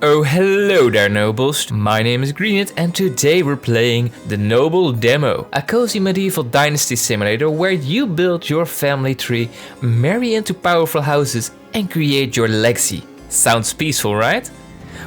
Oh, hello there, nobles. My name is Greenut, and today we're playing the Noble Demo, a cozy medieval dynasty simulator where you build your family tree, marry into powerful houses, and create your legacy. Sounds peaceful, right?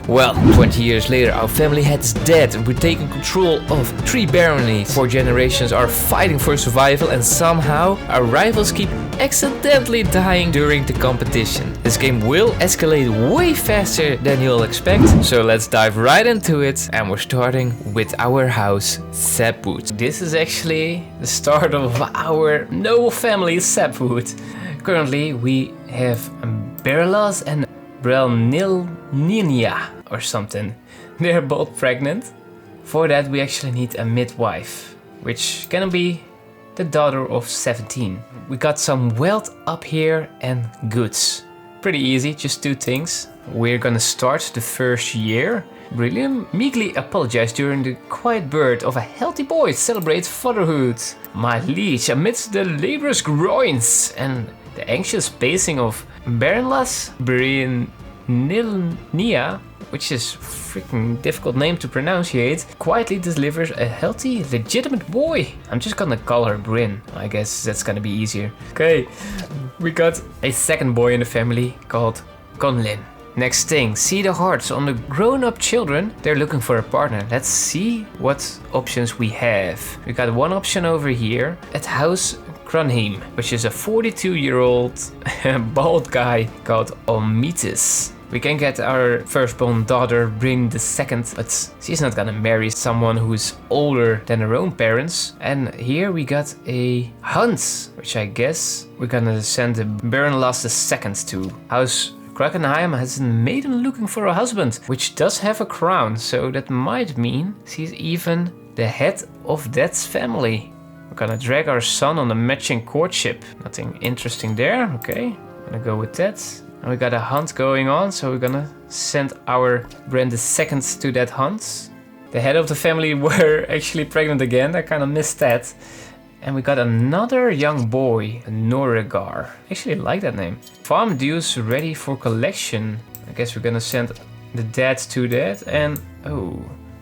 Well, 20 years later, our family head is dead and we're taking control of 3 baronies. 4 generations are fighting for survival, and somehow our rivals keep accidentally dying during the competition. This game will escalate way faster than you'll expect, so let's dive right into it, and we're starting with our house, Sapwood. This is actually the start of our noble family, Sapwood. Currently we have Berelas and Brelnilninia or something. They're both pregnant. For that we actually need a midwife, which can be the daughter of 17. We got some wealth up here and goods. Pretty easy, just 2 things. We're gonna start the first year. Really meekly apologize during the quiet birth of a healthy boy celebrates fatherhood. My liege, amidst the laborious groins and the anxious pacing of Baronlas Brynilnia, which is a freaking difficult name to pronunciate, quietly delivers a healthy, legitimate boy. I'm just gonna call her Bryn. I guess that's gonna be easier. Okay, we got a second boy in the family called Conlin. Next thing, see the hearts on the grown-up children. They're looking for a partner. Let's see what options we have. We got one option over here at House Grunheim, which is a 42-year-old bald guy called Omitis. We can get our firstborn daughter, Bryn II, but she's not gonna marry someone who's older than her own parents. And here we got a hunt, which I guess we're gonna send the Baronlas II to. House Krakenheim has a maiden looking for a husband, which does have a crown, so that might mean she's even the head of that family. We're gonna drag our son on a matching courtship. Nothing interesting there, okay. Gonna go with that. And we got a hunt going on, so we're gonna send our Brand II to that hunt. The head of the family were actually pregnant again, I kinda missed that. And we got another young boy, Noregar. Actually like that name. Farm dues ready for collection. I guess we're gonna send the dad to that. And oh,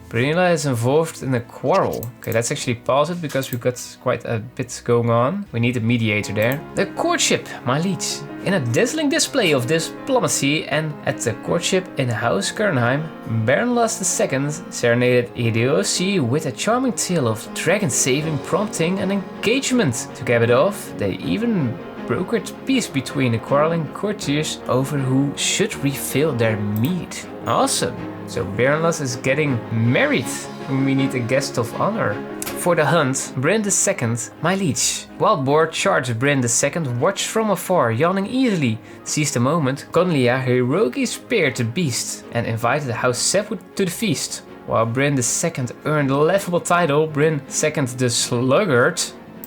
Brynila is involved in a quarrel. Okay, let's actually pause it because we've got quite a bit going on. We need a mediator there. The courtship, my liege. In a dazzling display of diplomacy and at the courtship in House Kernheim, Baronlas II serenaded Hideyoshi with a charming tale of dragon saving prompting an engagement. To cap it off, they even brokered peace between the quarreling courtiers over who should refill their mead. Awesome! So Baronlas is getting married. We need a guest of honor. For the hunt, Bryn II, my liege. Wild boar charged Bryn II, watched from afar, yawning easily, seized the moment. Conlia heroically speared the beast and invited the House Sapwood to the feast. While Bryn II earned the laughable title, Bryn II the Sluggard.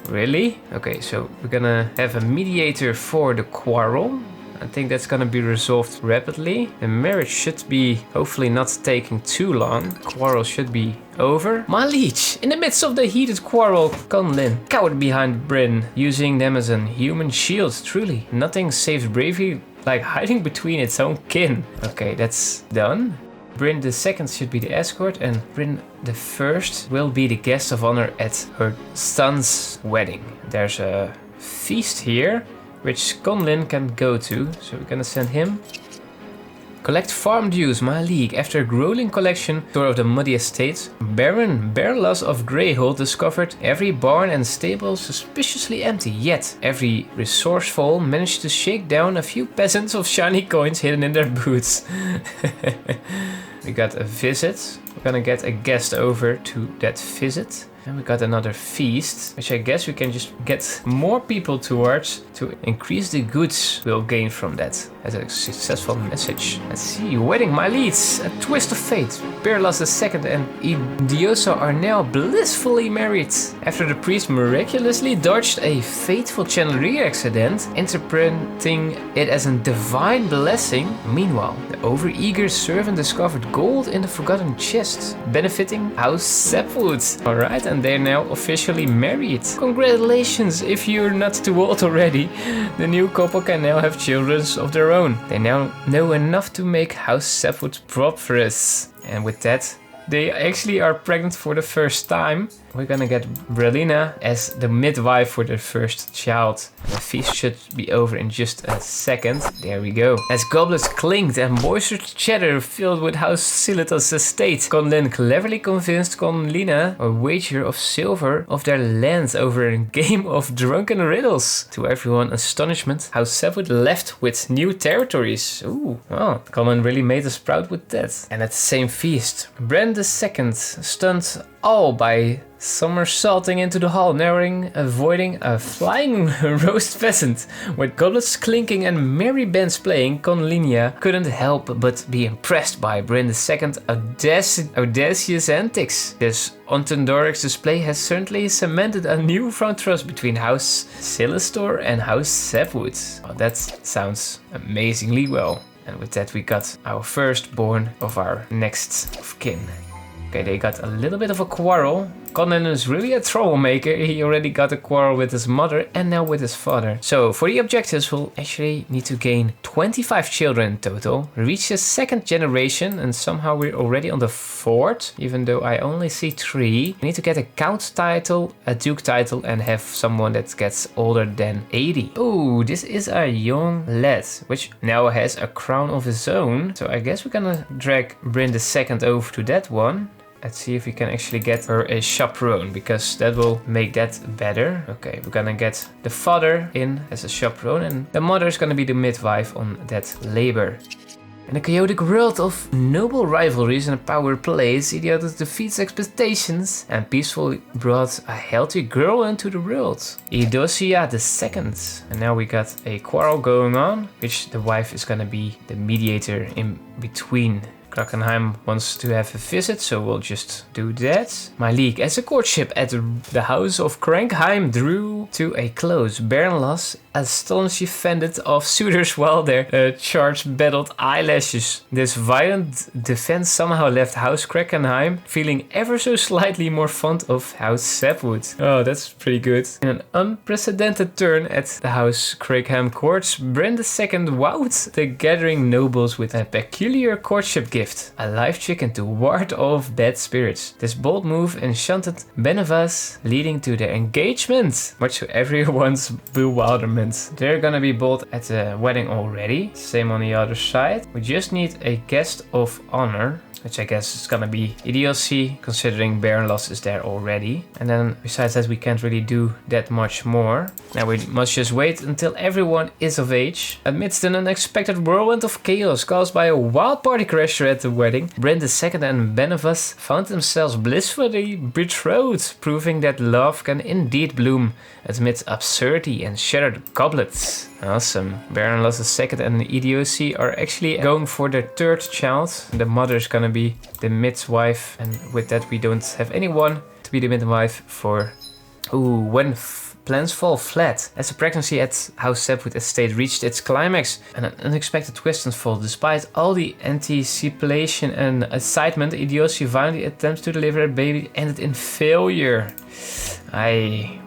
Really? Okay, so we're gonna have a mediator for the quarrel. I think that's gonna be resolved rapidly. The marriage should be hopefully not taking too long. Quarrel should be over. My liege, in the midst of the heated quarrel, Conlin cowered behind Bryn, using them as a human shield. Truly, nothing saves bravery like hiding between its own kin. Okay, that's done. Bryn II should be the escort, and Bryn I will be the guest of honor at her son's wedding. There's a feast here, which Conlin can go to, so we're gonna send him. Collect farm dues, my league. After a grueling collection tour of the muddy estates, Baron Berlas of Greyhold discovered every barn and stable suspiciously empty, yet every resourceful managed to shake down a few peasants of shiny coins hidden in their boots. We got a visit. We're gonna get a guest over to that visit. And we got another feast, which I guess we can just get more people towards to increase the goods we'll gain from that as a successful message. Let's see, wedding, my leads, a twist of fate. Berlas II and Idiosa are now blissfully married. After the priest miraculously dodged a fateful chandelier accident, interpreting it as a divine blessing. Meanwhile, the overeager servant discovered gold in the forgotten chest, benefiting House Sapwood. Alright, and they're now officially married. Congratulations, if you're not too old already. The new couple can now have children of their own. They now know enough to make House Sapwood prosperous. And with that, they actually are pregnant for the first time. We're gonna get Brelina as the midwife for their first child. The feast should be over in just a second. There we go. As goblets clinked and boisterous chatter filled with House Silita's estate, Conlin cleverly convinced Conlina a wager of silver of their land over a game of drunken riddles. To everyone's astonishment, House Sapwood left with new territories. Ooh, well, Conlin really made us proud with that. And at the same feast, Bran II stunned all by somersaulting into the hall, narrowing, avoiding a flying roast pheasant. With goblets clinking and merry bands playing, Conlinia couldn't help but be impressed by Bran II's audacious antics. This Ontendoric's display has certainly cemented a newfound trust between House Silistor and House Sapwood. Oh, that sounds amazingly well. And with that we got our firstborn of our next of kin. Okay, they got a little bit of a quarrel. Conan is really a troublemaker. He already got a quarrel with his mother and now with his father. So for the objectives, we'll actually need to gain 25 children in total, reach the second generation, and somehow we're already on the fourth, even though I only see 3. We need to get a count title, a duke title, and have someone that gets older than 80. Oh, this is a young lad, which now has a crown of his own. So I guess we're gonna drag Bryn II over to that one. Let's see if we can actually get her a chaperone, because that will make that better. Okay, we're gonna get the father in as a chaperone, and the mother is gonna be the midwife on that labor. In a chaotic world of noble rivalries and power plays, Idiotus defeats expectations and peacefully brought a healthy girl into the world, Eodosia II. And now we got a quarrel going on, which the wife is gonna be the mediator in between. Krakenheim wants to have a visit, so we'll just do that. My league as a courtship at the house of Krankheim drew to a close. Baronlas astonishingly fended off suitors while their charge battled eyelashes. This violent defense somehow left House Krakenheim feeling ever so slightly more fond of House Sapwood. Oh, that's pretty good. In an unprecedented turn at the House Krakenheim courts, Bran II wowed the gathering nobles with a peculiar courtship gift. A live chicken to ward off bad spirits. This bold move enchanted Benevas, leading to their engagement, much to everyone's bewilderment. They're gonna be both at the wedding already. Same on the other side. We just need a guest of honor, which I guess is gonna be idiocy, considering Baronlas is there already. And then besides that, we can't really do that much more. Now we must just wait until everyone is of age. Amidst an unexpected whirlwind of chaos caused by a wild party crasher at the wedding, Bran II and Benevas found themselves blissfully betrothed, proving that love can indeed bloom amidst absurdity and shattered goblets. Awesome. Baronlas II and Idiocy are actually going for their third child. The mother is gonna be the midwife, and with that we don't have anyone to be the midwife for... Ooh, when plans fall flat. As the pregnancy at House Sapwood estate reached its climax, an unexpected twist unfolded. Despite all the anticipation and excitement, Idiocy violently attempts to deliver a baby ended in failure.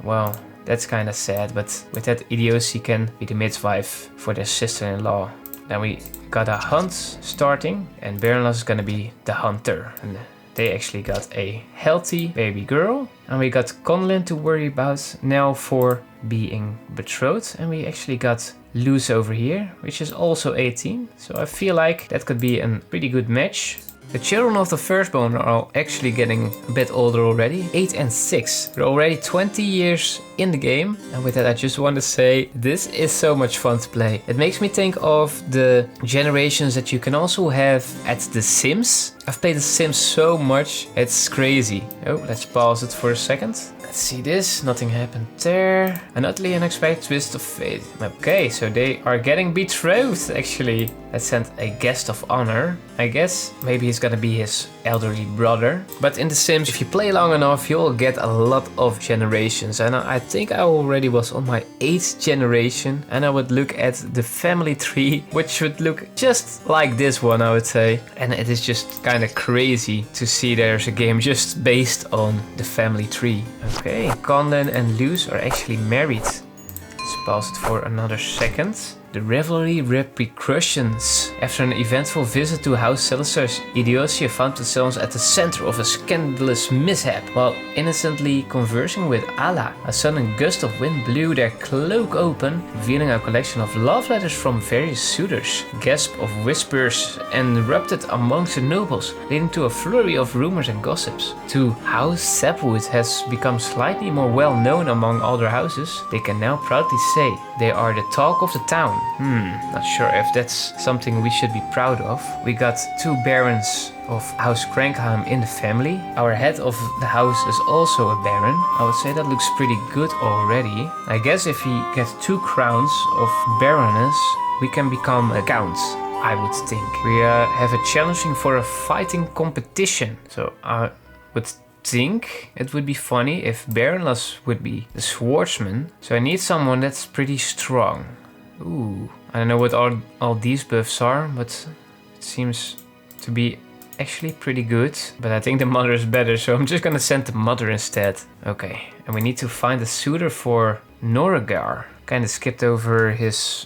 Well, that's kinda sad, but with that Idiocy can be the midwife for their sister-in-law. Then we got a hunt starting, and Baronlas is gonna be the hunter. And they actually got a healthy baby girl. And we got Conlin to worry about now for being betrothed. And we actually got Luce over here, which is also 18. So I feel like that could be a pretty good match. The children of the firstborn are actually getting a bit older already, 8 and 6. They're already 20 years in the game. And with that I just want to say, this is so much fun to play. It makes me think of the generations that you can also have at The Sims. I've played The Sims so much, it's crazy. Oh, let's pause it for a second. Let's see this, nothing happened there. An utterly unexpected twist of fate. Okay, so they are getting betrothed actually. Let's send a guest of honor. I guess maybe he's gonna be his elderly brother. But in The Sims, if you play long enough, you'll get a lot of generations. And I think I already was on my 8th generation. And I would look at the family tree, which would look just like this one, I would say. And it is just kind of crazy to see there's a game just based on the family tree. Okay, Conlin and Luce are actually married. Let's pause it for another second. The rivalry repercussions. After an eventful visit to House Celestars, Eudossia found themselves at the center of a scandalous mishap. While innocently conversing with Allah, a sudden gust of wind blew their cloak open, revealing a collection of love letters from various suitors. Gasp of whispers erupted amongst the nobles, leading to a flurry of rumors and gossips. To House Sapwood has become slightly more well known among older houses. They can now proudly say they are the talk of the town. Not sure if that's something we should be proud of. We got 2 barons of House Crankheim in the family. Our head of the house is also a baron. I would say that looks pretty good already. I guess if we get 2 crowns of baroness, we can become a count, I would think. We have a challenging for a fighting competition. So I would think it would be funny if Baronlas would be the swordsman. So I need someone that's pretty strong. Ooh, I don't know what all these buffs are, but it seems to be actually pretty good. But I think the mother is better, so I'm just gonna send the mother instead. Okay, and we need to find a suitor for Noragar. Kinda skipped over his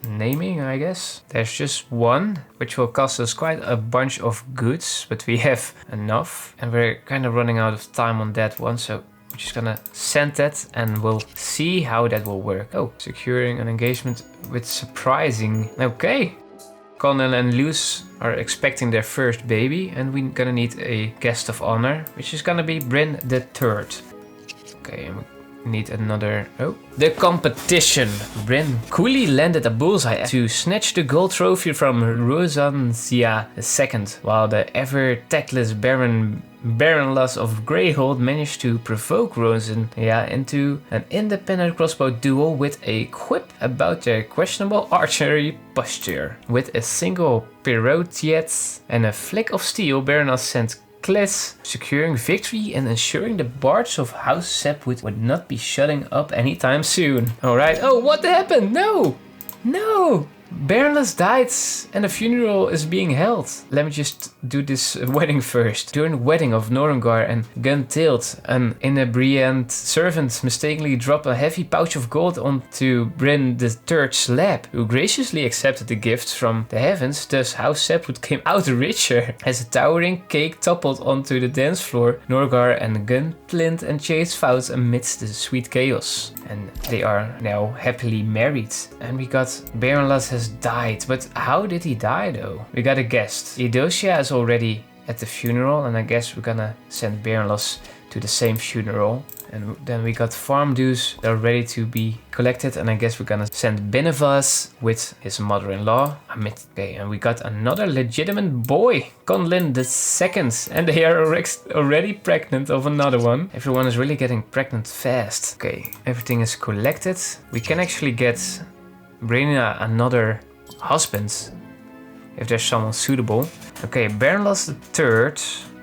naming, I guess. There's just one, which will cost us quite a bunch of goods, but we have enough. And we're kind of running out of time on that one, so we're just gonna send that and we'll see how that will work. Oh, securing an engagement with surprising. Okay. Colonel and Luce are expecting their first baby, and we're gonna need a guest of honor, which is gonna be Bryn the Third. Okay, and we need another. Oh, the competition. Bryn coolly landed a bullseye to snatch the gold trophy from Rosanzia II, while the ever-tactless Baronlas of Greyhold managed to provoke Rosanzia into an independent crossbow duel with a quip about their questionable archery posture. With a single pirouette and a flick of steel, Baronlas sent Kless, securing victory and ensuring the bards of House Sapwood would not be shutting up anytime soon. Alright, oh, what happened? No! No! Baronlas died and a funeral is being held. Let me just do this wedding first. During the wedding of Norangar and Guntilt, an inebriant servant mistakenly dropped a heavy pouch of gold onto Bryn the Third's lap, who graciously accepted the gifts from the heavens. Thus, House Sapwood came out richer. As a towering cake toppled onto the dance floor, Norangar and Guntlint and Chase fought amidst the sweet chaos. And they are now happily married. And we got Baronlas has died, but how did he die though? We got a guest. Eudossia is already at the funeral, and I guess we're gonna send Baronlas to the same funeral. And then we got farm dues that are ready to be collected, and I guess we're gonna send Benevas with his mother-in-law. Okay, and we got another legitimate boy, Conlin II, and they are already pregnant of another one. Everyone is really getting pregnant fast. Okay, everything is collected. We can actually get Brina another husband if there's someone suitable. Okay, Baronlas III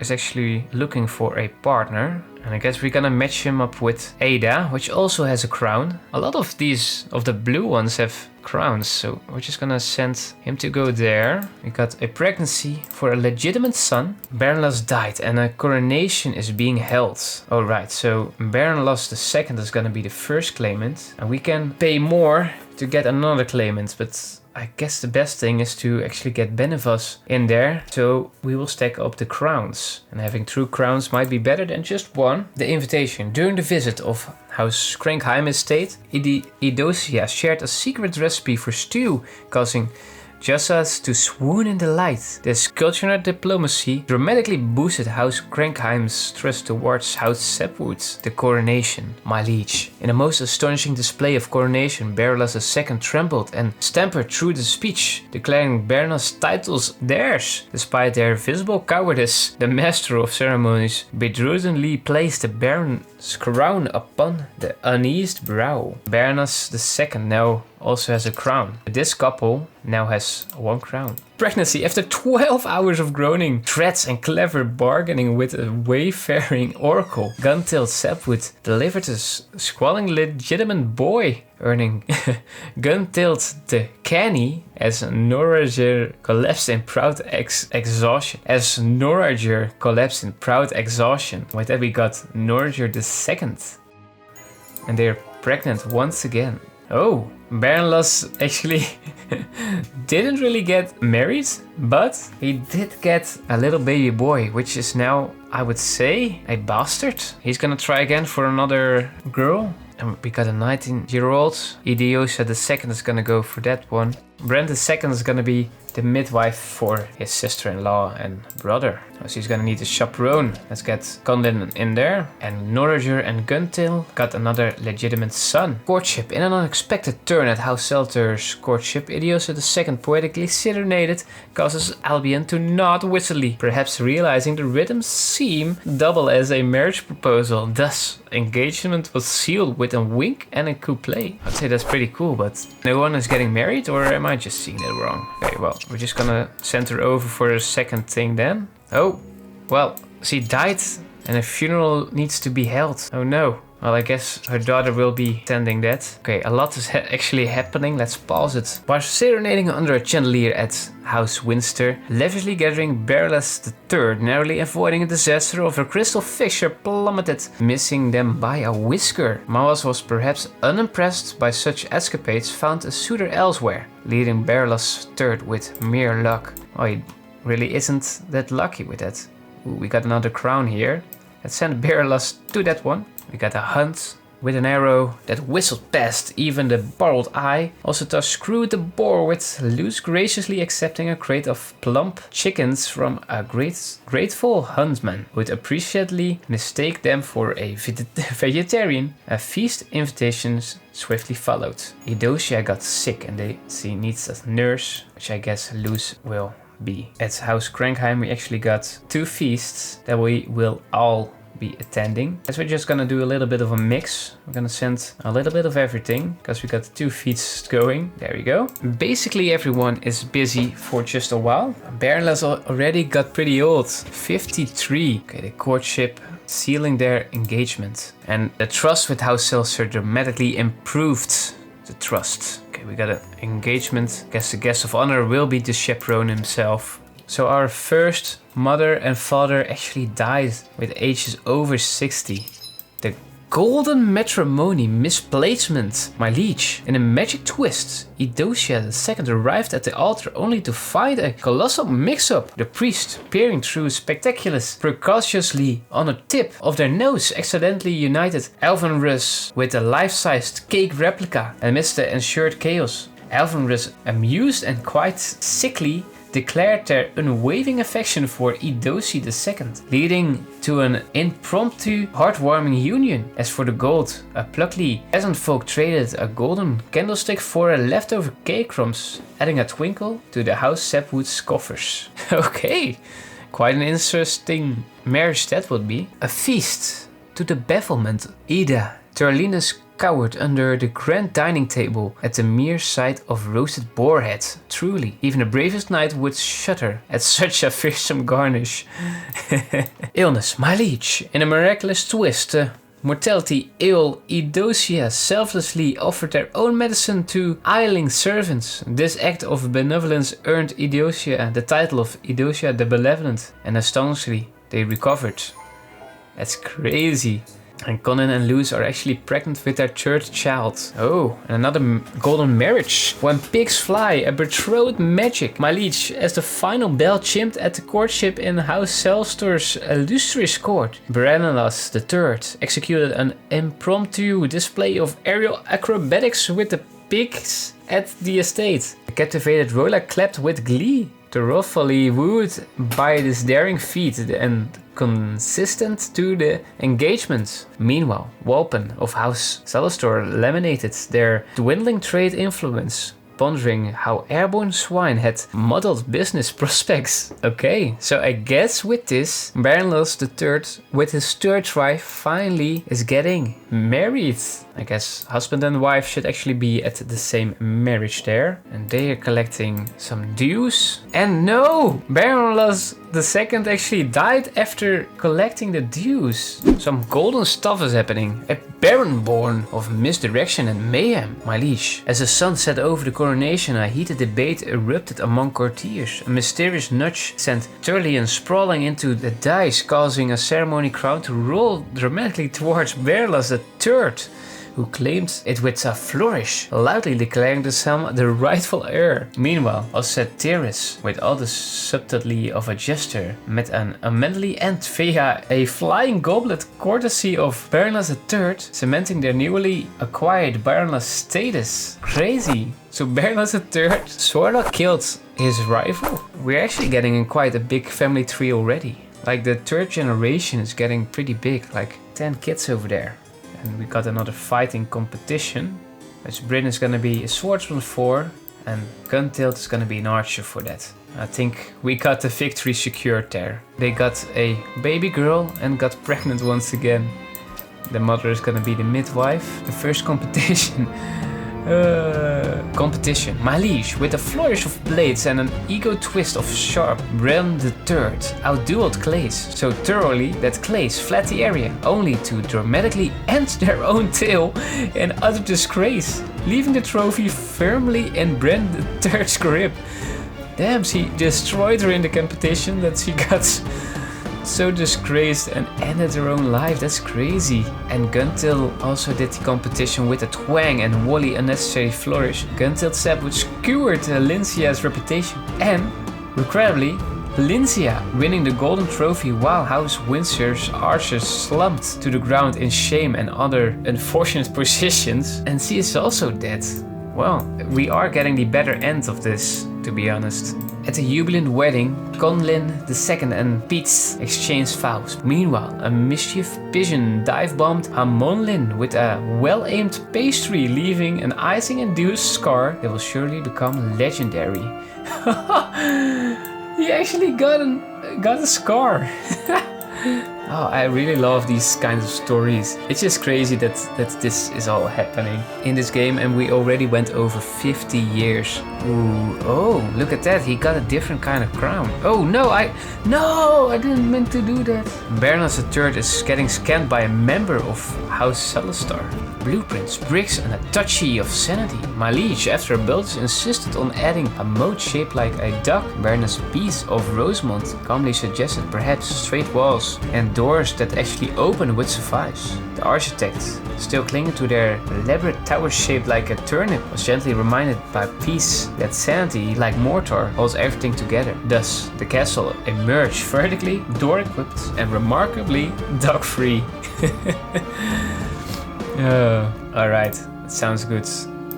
is actually looking for a partner, and I guess we're gonna match him up with Ada, which also has a crown. A lot of the blue ones have crowns, so we're just gonna send him to go there. We got a pregnancy for a legitimate son. Baronlas died and a coronation is being held. Alright, so Baronlas II is gonna be the first claimant, and we can pay more to get another claimant, but I guess the best thing is to actually get Benevas in there, so we will stack up the crowns. And having 2 crowns might be better than just one. The invitation. During the visit of House Crankheim estate, Eudossia shared a secret recipe for stew, causing Jussas to swoon in delight. This cultural diplomacy dramatically boosted House Crankheim's trust towards House Sapwood. The coronation, my liege. In a most astonishing display of coronation, Baronlas II trembled and stammered through the speech, declaring Baronlas' titles theirs. Despite their visible cowardice, the master of ceremonies begrudgingly placed the Baron's crown upon the uneased brow. Baronlas II now also has a crown. This couple now has 1 crown. Pregnancy after 12 hours of groaning, threats and clever bargaining with a wayfaring oracle. Guntilt Sapwood delivered a squalling legitimate boy, earning Guntilt the Canny as Norager collapsed in proud exhaustion. With that we got Norager II. And they're pregnant once again. Oh, Baronlas actually didn't really get married, but he did get a little baby boy, which is now, I would say, a bastard. He's gonna try again for another girl. And we got a 19-year-old. Eudossia II is gonna go for that one. Brand II is gonna be the midwife for his sister-in-law and brother. So he's gonna need a chaperone. Let's get Conlin in there. And Norriger and Guntail got another legitimate son. Courtship. In an unexpected turn at House Selter's courtship, Eudossia II poetically serenaded, causes Albion to nod wistfully, perhaps realizing the rhythms seem double as a marriage proposal. Thus, engagement was sealed with a wink and a couplet. I'd say that's pretty cool, but no one is getting married, or am I just seeing it wrong? Okay, well, we're just gonna send her over for a second thing then. Oh, well, she died and a funeral needs to be held. Oh no. Well, I guess her daughter will be attending that. Okay, a lot is actually happening. Let's pause it. While serenading under a chandelier at House Winster, lavishly gathering Baroness III, narrowly avoiding a disaster of her crystal fixture plummeted, missing them by a whisker. Mawas was perhaps unimpressed by such escapades, found a suitor elsewhere, leading Baroness III with mere luck. Oh, he really isn't that lucky with that. Ooh, we got another crown here. Let's send Baroness to that one. We got a hunt with an arrow that whistled past even the borrowed eye. Also thus screwed the boar with Luce graciously accepting a crate of plump chickens from a grateful huntsman who would appreciably mistake them for a vegetarian. A feast invitations swiftly followed. Eudossia got sick and she needs a nurse, which I guess Luce will be. At House Crankheim we actually got 2 feasts that we will all be attending. As we're just gonna do a little bit of a mix. We're gonna send a little bit of everything because we got 2 feasts going. There we go. Basically everyone is busy for just a while. Baroness already got pretty old. 53. Okay, the courtship sealing their engagement. And the trust with House Seltzer dramatically improved the trust. Okay, we got an engagement. Guess the guest of honor will be the chaperone himself. So our first mother and father actually died with ages over 60. The golden matrimony misplacement, my liege. In a magic twist, Eudossia II arrived at the altar only to find a colossal mix-up. The priest, peering through spectaculars, precautiously on a tip of their nose, accidentally united Elvenrus with a life-sized cake replica amidst the ensured chaos. Elvenrus, amused and quite sickly, declared their unwavering affection for Eudossia II, leading to an impromptu, heartwarming union. As for the gold, a plucky peasant folk traded a golden candlestick for a leftover cake crumbs, adding a twinkle to the House Sapwood's coffers. Okay, quite an interesting marriage that would be. A feast to the bafflement. Ida, Turlinus cowered under the grand dining table at the mere sight of roasted boarhead. Truly, even the bravest knight would shudder at such a fearsome garnish. Illness, my liege. In a miraculous twist, mortality ill Eudossia selflessly offered their own medicine to ailing servants. This act of benevolence earned Eudossia the title of Eudossia the Benevolent, and astonishingly, they recovered. That's crazy. And Conan and Luce are actually pregnant with their 3rd child. Oh, and another golden marriage. When pigs fly, a betrothed magic. My liege, as the final bell chimed at the courtship in House Selster's illustrious court, Baroness III executed an impromptu display of aerial acrobatics with the pigs at the estate. The captivated Rolla clapped with glee. Thoroughly wooed by this daring feat and consistent to the engagement. Meanwhile, Walpen of House Celestor laminated their dwindling trade influence, pondering how airborne swine had muddled business prospects. Okay, so I guess with this, Baroness III, with his 3rd wife, finally is getting married. I guess husband and wife should actually be at the same marriage there. And they are collecting some dues. And no! Baroness II actually died after collecting the dues. Some golden stuff is happening. A baron born of misdirection and mayhem, my liege. As the sun set over the coronation, a heated debate erupted among courtiers. A mysterious nudge sent Turlian sprawling into the dice, causing a ceremony crown to roll dramatically towards Baroness III, who claimed it with a flourish, loudly declaring the Sam the rightful heir. Meanwhile, Osseteris, with all the subtlety of a gesture, met an unmanly end via a flying goblet courtesy of Baroness III, cementing their newly acquired Baroness status. Crazy. So Baroness III sorta killed his rival. We're actually getting in quite a big family tree already. Like the third generation is getting pretty big, like 10 kids over there. And we got another fighting competition. Which Bryn is gonna be a swordsman for, and Guntilt is gonna be an archer for that. I think we got the victory secured there. They got a baby girl and got pregnant once again. The mother is gonna be the midwife. The first competition. My liege, with a flourish of blades and an ego twist of sharp, Bryn III outdueled Claes so thoroughly that Claes fled the area, only to dramatically end their own tale in utter disgrace, leaving the trophy firmly in Bryn III's grip. Damn, she destroyed her in the competition that she got so disgraced and ended her own life. That's crazy. And Guntilt also did the competition with a twang and wholly unnecessary flourish. Guntilt said which skewered Lyncia's reputation. And, incredibly, Lyncia winning the golden trophy while House Windsor's archers slumped to the ground in shame and other unfortunate positions. And she is also dead. Well, we are getting the better end of this, to be honest. At the jubilant wedding, Conlin II and Pete's exchanged vows. Meanwhile, a mischief pigeon dive-bombed Hamonlin with a well-aimed pastry, leaving an icing-induced scar that will surely become legendary. He actually got a scar. Oh, I really love these kinds of stories. It's just crazy that this is all happening in this game, and we already went over 50 years. Ooh, oh, look at that. He got a different kind of crown. Oh, no, I didn't mean to do that. Baroness III is getting scanned by a member of House Celestar. Blueprints, bricks, and a touchy of sanity. My liege, after Belts insisted on adding a moat shaped like a duck, Baroness Peace of Rosemont calmly suggested perhaps straight walls and doors that actually open would suffice. The architect, still clinging to their elaborate tower shaped like a turnip, was gently reminded by Peace that sanity, like mortar, holds everything together. Thus, the castle emerged vertically, door equipped, and remarkably dog free. Alright, sounds good.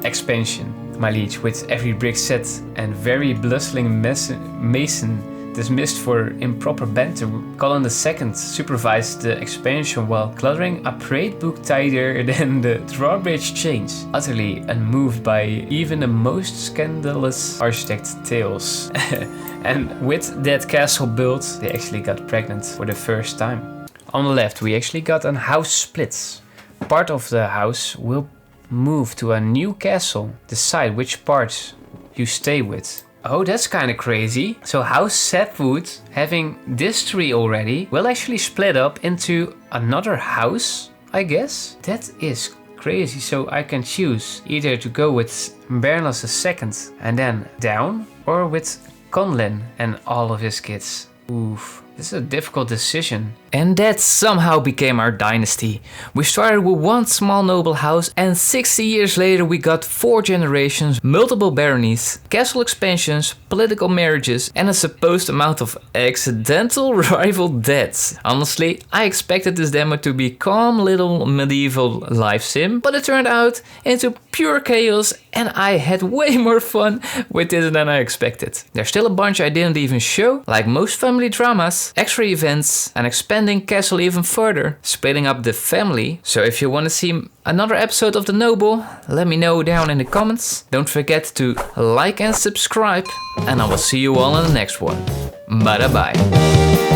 Expansion. My liege, with every brick set and very blustering mason dismissed for improper banter, Colin II supervised the expansion while cluttering a parade book tighter than the drawbridge chains, utterly unmoved by even the most scandalous architect tales. And with that castle built, they actually got pregnant for the first time. On the left, we actually got a house split. Part of the house will move to a new castle. Decide which part you stay with. Oh, that's kind of crazy. So House Sapwood, having this tree already, will actually split up into another house, I guess. That is crazy. So I can choose either to go with Baroness II and then down, or with Conlin and all of his kids. Oof. This is a difficult decision. And that somehow became our dynasty. We started with one small noble house, and 60 years later we got 4 generations, multiple baronies, castle expansions, political marriages, and a supposed amount of accidental rival deaths. Honestly, I expected this demo to be calm little medieval life sim, but it turned out into pure chaos, and I had way more fun with this than I expected. There's still a bunch I didn't even show, like most family dramas, extra events, and expanding castle even further, splitting up the family. So if you want to see another episode of The Noble, let me know down in the comments. Don't forget to like and subscribe, and I will see you all in the next one. Bye bye.